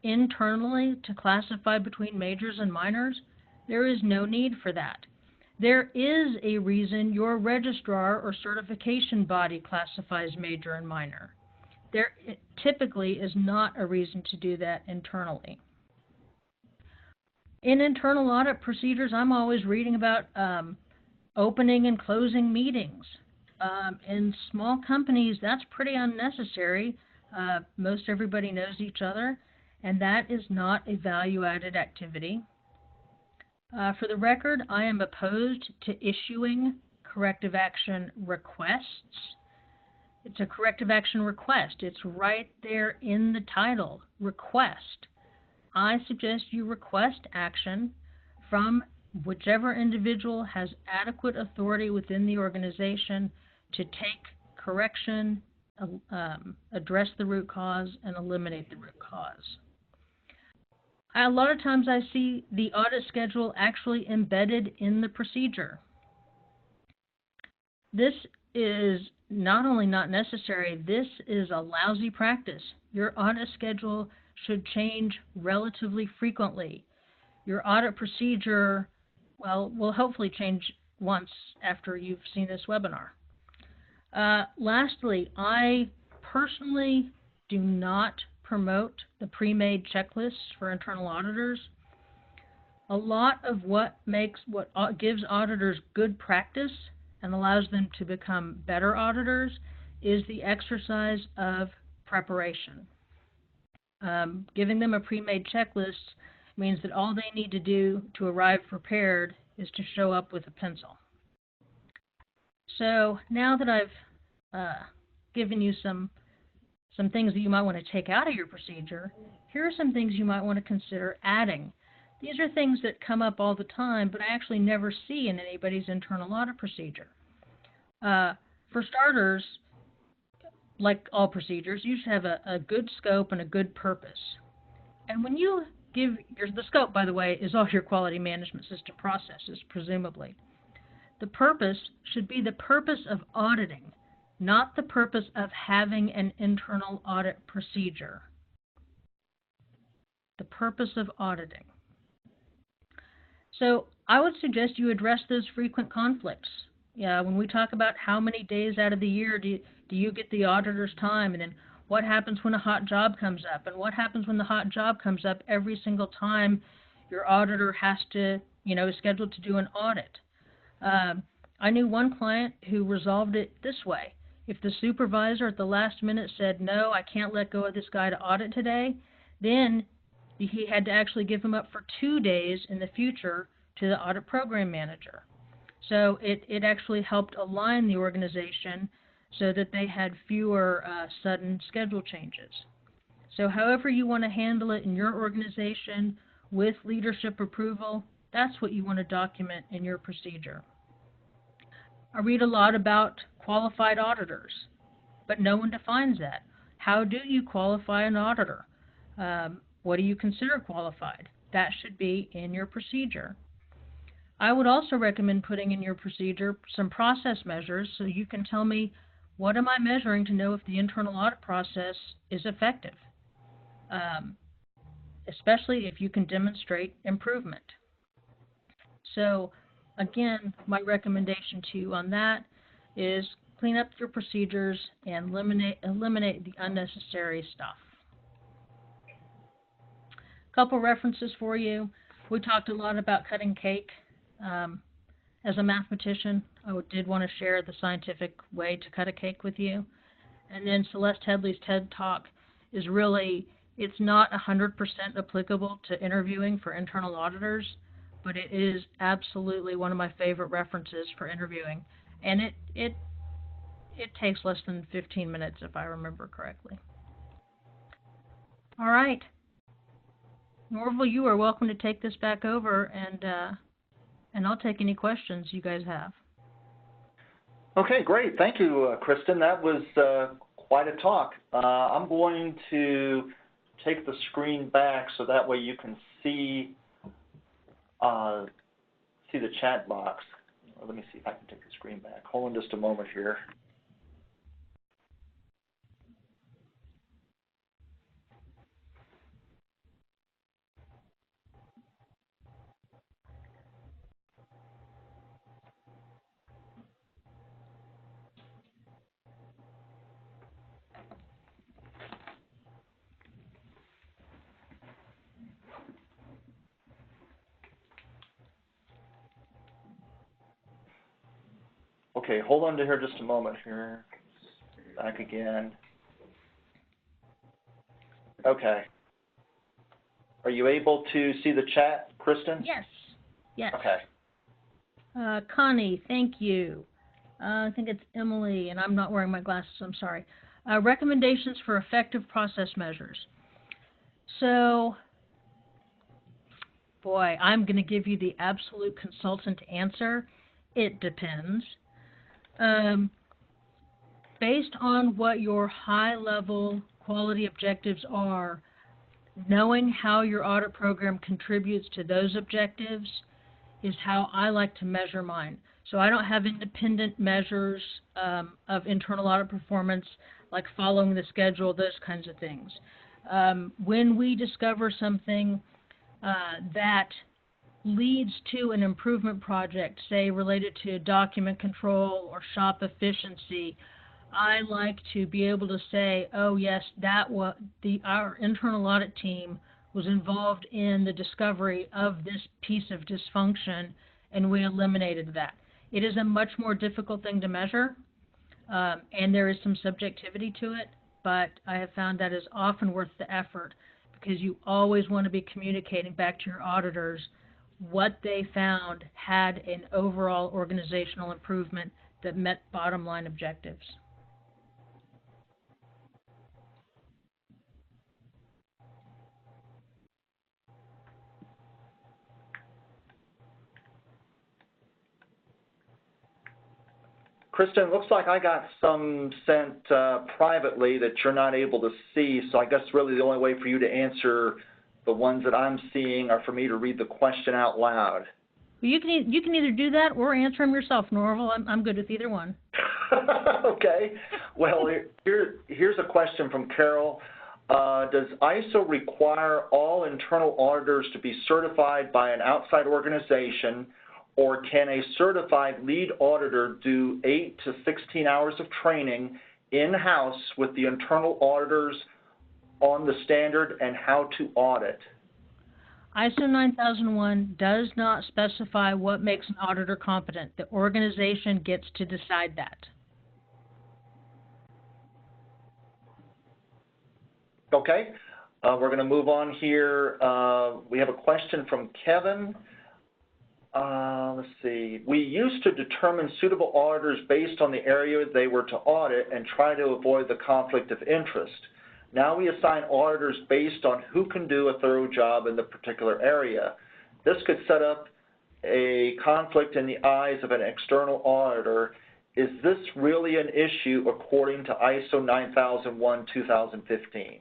internally to classify between majors and minors, there is no need for that. There is a reason your registrar or certification body classifies major and minor. There typically is not a reason to do that internally. In internal audit procedures, I'm always reading about opening and closing meetings. In small companies, that's pretty unnecessary. Most everybody knows each other, and that is not a value-added activity. For the record, I am opposed to issuing corrective action requests. It's a corrective action request. It's right there in the title, request. I suggest you request action from whichever individual has adequate authority within the organization to take correction, address the root cause, and eliminate the root cause. A lot of times I see the audit schedule actually embedded in the procedure. This is not only not necessary, this is a lousy practice. Your audit schedule should change relatively frequently. Your audit procedure, well, will hopefully change once after you've seen this webinar. Lastly, I personally do not promote the pre-made checklists for internal auditors. A lot of what gives auditors good practice and allows them to become better auditors is the exercise of preparation. Giving them a pre-made checklist means that all they need to do to arrive prepared is to show up with a pencil. So now that I've given you some things that you might want to take out of your procedure, here are some things you might want to consider adding. These are things that come up all the time, but I actually never see in anybody's internal audit procedure. For starters, like all procedures, you should have a good scope and a good purpose. And when you give the scope, by the way, is all your quality management system processes, presumably. The purpose should be the purpose of auditing, not the purpose of having an internal audit procedure. The purpose of auditing. So I would suggest you address those frequent conflicts. Yeah, when we talk about how many days out of the year do you get the auditor's time, and then what happens when a hot job comes up, and what happens when the hot job comes up every single time your auditor has to, is scheduled to do an audit. Um, I knew one client who resolved it this way. If the supervisor at the last minute said, no, I can't let go of this guy to audit today, then he had to actually give him up for 2 days in the future to the audit program manager. So it actually helped align the organization so that they had fewer sudden schedule changes. So however you want to handle it in your organization with leadership approval, that's what you want to document in your procedure. I read a lot about qualified auditors, but no one defines that. How do you qualify an auditor? What do you consider qualified? That should be in your procedure. I would also recommend putting in your procedure some process measures so you can tell me, what am I measuring to know if the internal audit process is effective, especially if you can demonstrate improvement. So again, my recommendation to you on that is clean up your procedures and eliminate the unnecessary stuff. A couple references for you. We talked a lot about cutting cake. As a mathematician, I did want to share the scientific way to cut a cake with you. And then Celeste Headley's TED Talk is really, it's not 100% applicable to interviewing for internal auditors, but it is absolutely one of my favorite references for interviewing. And it takes less than 15 minutes, if I remember correctly. All right. Norval, you are welcome to take this back over, and I'll take any questions you guys have. Okay, great. Thank you, Kristin. That was quite a talk. I'm going to take the screen back so that way you can see the chat box. Let me see if I can take the screen back. Hold on just a moment here. Okay, hold on to here just a moment here. Back again. Okay. Are you able to see the chat, Kristin? Yes. Yes. Okay. Connie, thank you. I think it's Emily, and I'm not wearing my glasses, I'm sorry. Recommendations for effective process measures. So, boy, I'm going to give you the absolute consultant answer. It depends. Based on what your high-level quality objectives are, knowing how your audit program contributes to those objectives is how I like to measure mine. So I don't have independent measures of internal audit performance, like following the schedule, those kinds of things. When we discover something that leads to an improvement project, say related to document control or shop efficiency, I like to be able to say, oh yes, our internal audit team was involved in the discovery of this piece of dysfunction, and we eliminated that. It is a much more difficult thing to measure, and there is some subjectivity to it, but I have found that is often worth the effort, because you always want to be communicating back to your auditors what they found had an overall organizational improvement that met bottom line objectives. Kristin, looks like I got some sent privately that you're not able to see, so I guess really the only way for you to answer the ones that I'm seeing are for me to read the question out loud. Well, you can either do that or answer them yourself, Norval. I'm good with either one. Okay. Well, here's a question from Carol. Does ISO require all internal auditors to be certified by an outside organization, or can a certified lead auditor do 8 to 16 hours of training in-house with the internal auditors on the standard and how to audit? ISO 9001 does not specify what makes an auditor competent. The organization gets to decide that. Okay, we're going to move on here. We have a question from Kevin. Let's see. We used to determine suitable auditors based on the area they were to audit and try to avoid the conflict of interest. Now we assign auditors based on who can do a thorough job in the particular area. This could set up a conflict in the eyes of an external auditor. Is this really an issue according to ISO 9001:2015?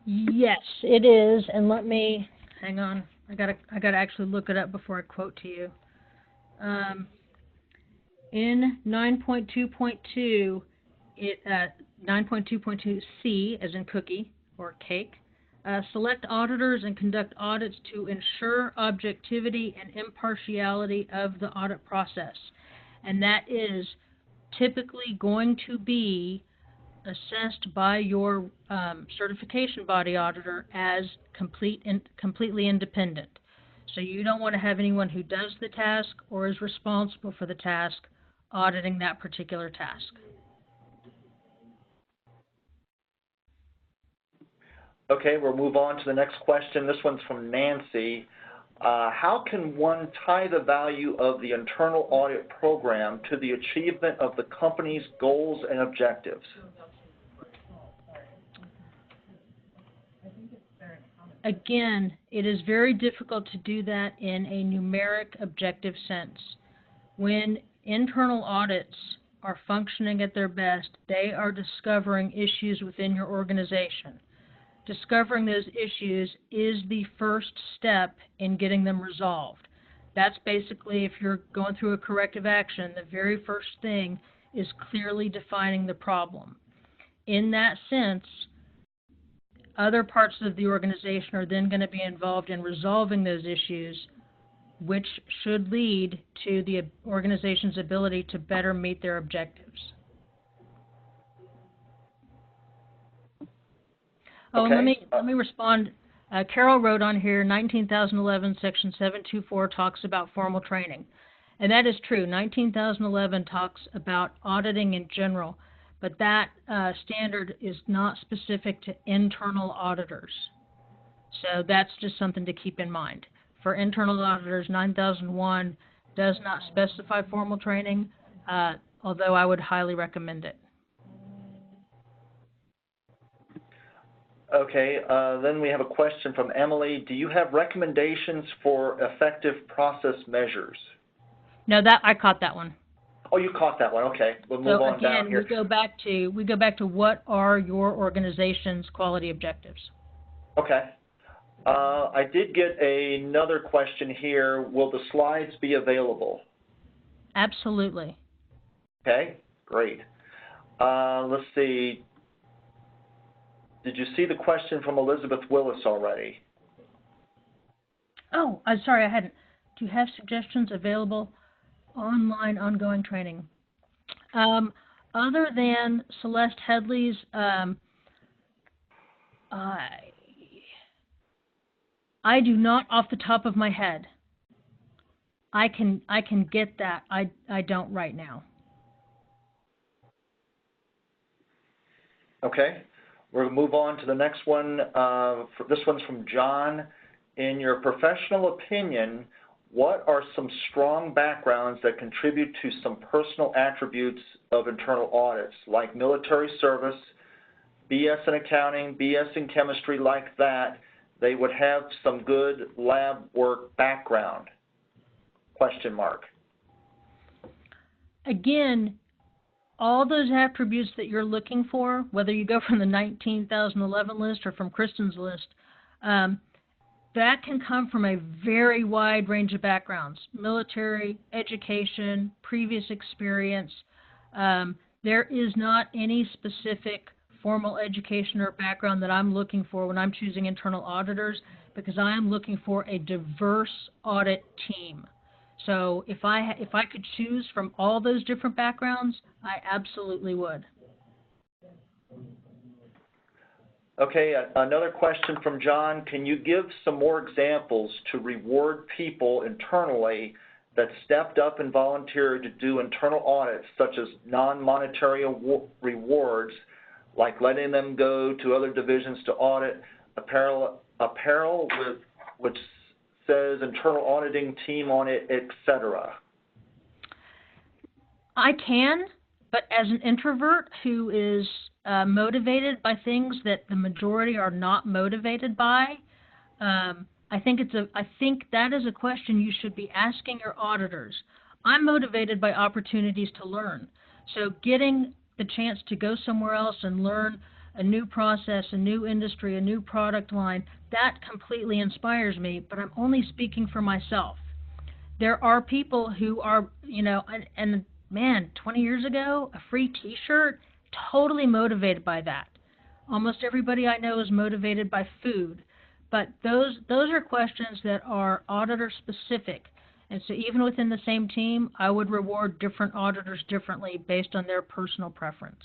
Yes, it is. And let me, hang on. I gotta actually look it up before I quote to you. In 9.2.2, 9.2.2C, as in cookie or cake, select auditors and conduct audits to ensure objectivity and impartiality of the audit process. And that is typically going to be assessed by your certification body auditor as completely independent. So you don't want to have anyone who does the task or is responsible for the task auditing that particular task. Okay, we'll move on to the next question. This one's from Nancy. How can one tie the value of the internal audit program to the achievement of the company's goals and objectives? Again, it is very difficult to do that in a numeric objective sense. When internal audits are functioning at their best, they are discovering issues within your organization. Discovering those issues is the first step in getting them resolved. That's basically, if you're going through a corrective action, the very first thing is clearly defining the problem. In that sense, other parts of the organization are then going to be involved in resolving those issues, which should lead to the organization's ability to better meet their objectives. Oh, okay. and let me respond. Carol wrote on here, 19,011, Section 724 talks about formal training. And that is true. 19,011 talks about auditing in general, but that standard is not specific to internal auditors. So that's just something to keep in mind. For internal auditors, 9001 does not specify formal training, although I would highly recommend it. Okay, then we have a question from Emily. Do you have recommendations for effective process measures? No, I caught that one. Oh, you caught that one. Okay, we'll move on down here. So again, we go back to what are your organization's quality objectives? Okay. I did get another question here. Will the slides be available? Absolutely. Okay, great. Let's see. Did you see the question from Elizabeth Willis already? Oh, I'm sorry, I hadn't. Do you have suggestions available? Online ongoing training. Other than Celeste Headley's, I do not off the top of my head. I can get that. I don't right now. Okay. We're going to move on to the next one. This one's from John. In your professional opinion, what are some strong backgrounds that contribute to some personal attributes of internal audits, like military service, BS in accounting, BS in chemistry, like that? They would have some good lab work background? Question mark. Again, all those attributes that you're looking for, whether you go from the 19,011 list or from Kristin's list, that can come from a very wide range of backgrounds: military, education, previous experience. There is not any specific formal education or background that I'm looking for when I'm choosing internal auditors, because I am looking for a diverse audit team. So if I could choose from all those different backgrounds, I absolutely would. Okay, another question from John. Can you give some more examples to reward people internally that stepped up and volunteered to do internal audits, such as non-monetary rewards, like letting them go to other divisions to audit apparel with which says internal auditing team on it, etc.? I can, but as an introvert who is motivated by things that the majority are not motivated by, I think that is a question you should be asking your auditors. I'm motivated by opportunities to learn. So getting the chance to go somewhere else and learn a new process, a new industry, a new product line, that completely inspires me, but I'm only speaking for myself. There are people who are, and man, 20 years ago, a free t-shirt, totally motivated by that. Almost everybody I know is motivated by food. But those are questions that are auditor specific. And so even within the same team, I would reward different auditors differently based on their personal preference.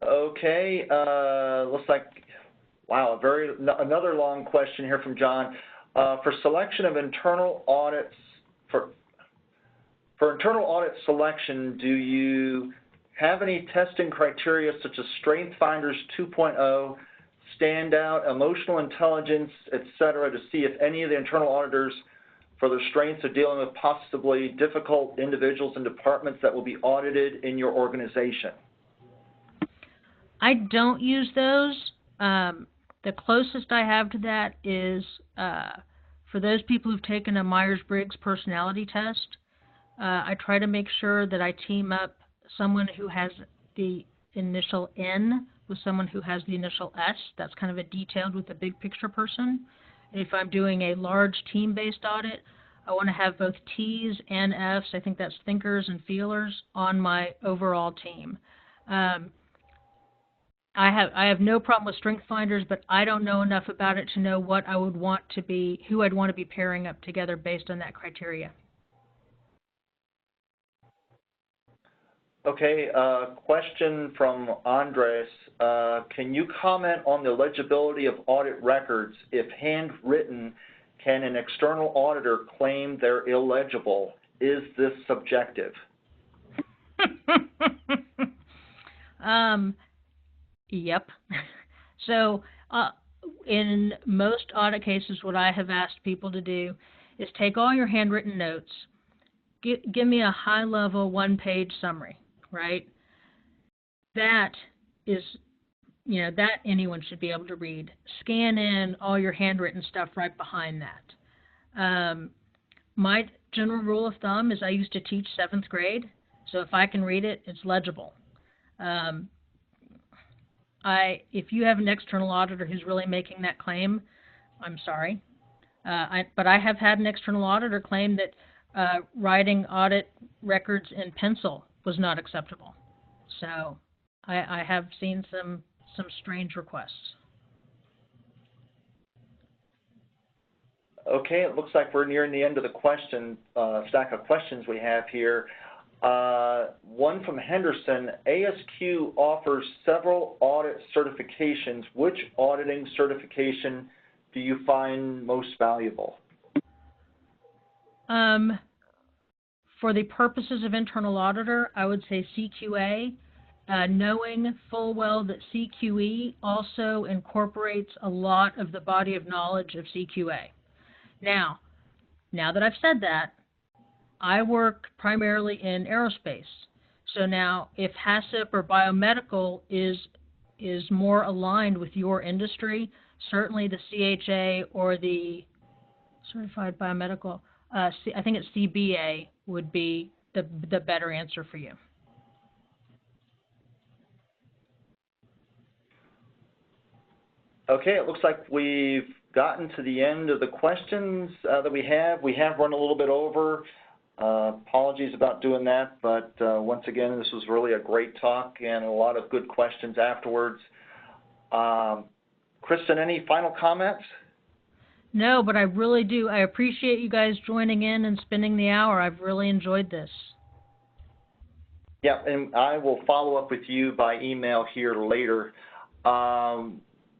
Okay, looks like, wow, another long question here from John. For selection of internal audits, for internal audit selection, do you have any testing criteria such as Strength Finders 2.0, standout, emotional intelligence, etc., to see if any of the internal auditors for their strengths are dealing with possibly difficult individuals and departments that will be audited in your organization? I don't use those. The closest I have to that is for those people who've taken a Myers-Briggs personality test. I try to make sure that I team up someone who has the initial N with someone who has the initial S. That's kind of a detailed with a big picture person. And if I'm doing a large team-based audit, I want to have both T's and F's, I think that's thinkers and feelers, on my overall team. I have no problem with Strength Finders, but I don't know enough about it to know what I would want to be, who I'd want to be pairing up together based on that criteria. Okay, question from Andres. Can you comment on the legibility of audit records? If handwritten, can an external auditor claim they're illegible? Is this subjective? Yep. So in most audit cases, what I have asked people to do is take all your handwritten notes, give me a high-level one-page summary, right? That is, that anyone should be able to read. Scan in all your handwritten stuff right behind that. My general rule of thumb is I used to teach 7th grade, so if I can read it, it's legible. If you have an external auditor who's really making that claim, I'm sorry. But I have had an external auditor claim that writing audit records in pencil was not acceptable. So I have seen some strange requests. Okay, it looks like we're nearing the end of the stack of questions we have here. One from Henderson. ASQ offers several audit certifications. Which auditing certification do you find most valuable? For the purposes of internal auditor, I would say CQA, knowing full well that CQE also incorporates a lot of the body of knowledge of CQA. Now that I've said that, I work primarily in aerospace. So now if HACCP or biomedical is more aligned with your industry, certainly the CHA or the Certified Biomedical, I think it's CBA would be the better answer for you. Okay, it looks like we've gotten to the end of the questions that we have. We have run a little bit over. Apologies about doing that, but once again, this was really a great talk and a lot of good questions afterwards. Kristin, any final comments? No, but I really do. I appreciate you guys joining in and spending the hour. I've really enjoyed this. Yeah, and I will follow up with you by email here later.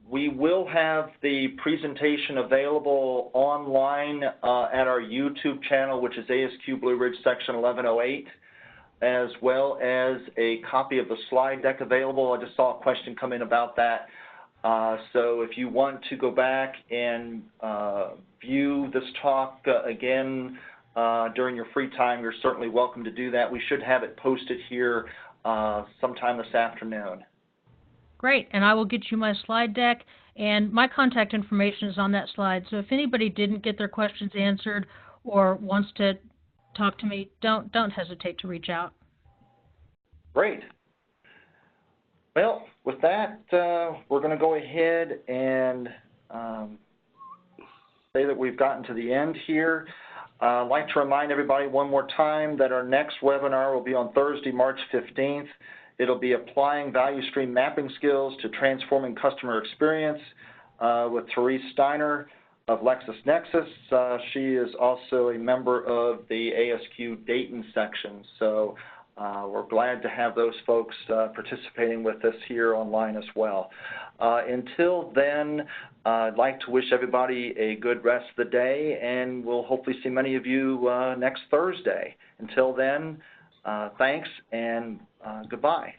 We will have the presentation available online at our YouTube channel, which is ASQ Blue Ridge Section 1108, as well as a copy of the slide deck available. I just saw a question come in about that. So if you want to go back and view this talk again during your free time, you're certainly welcome to do that. We should have it posted here sometime this afternoon. Great, and I will get you my slide deck, and my contact information is on that slide. So if anybody didn't get their questions answered or wants to talk to me, don't hesitate to reach out. Great. Well, with that, we're going to go ahead and say that we've gotten to the end here. I'd like to remind everybody one more time that our next webinar will be on Thursday, March 15th. It'll be Applying Value Stream Mapping Skills to Transforming Customer Experience with Therese Steiner of LexisNexis. She is also a member of the ASQ Dayton section. So we're glad to have those folks participating with us here online as well. Until then, I'd like to wish everybody a good rest of the day, and we'll hopefully see many of you next Thursday. Until then, thanks and goodbye.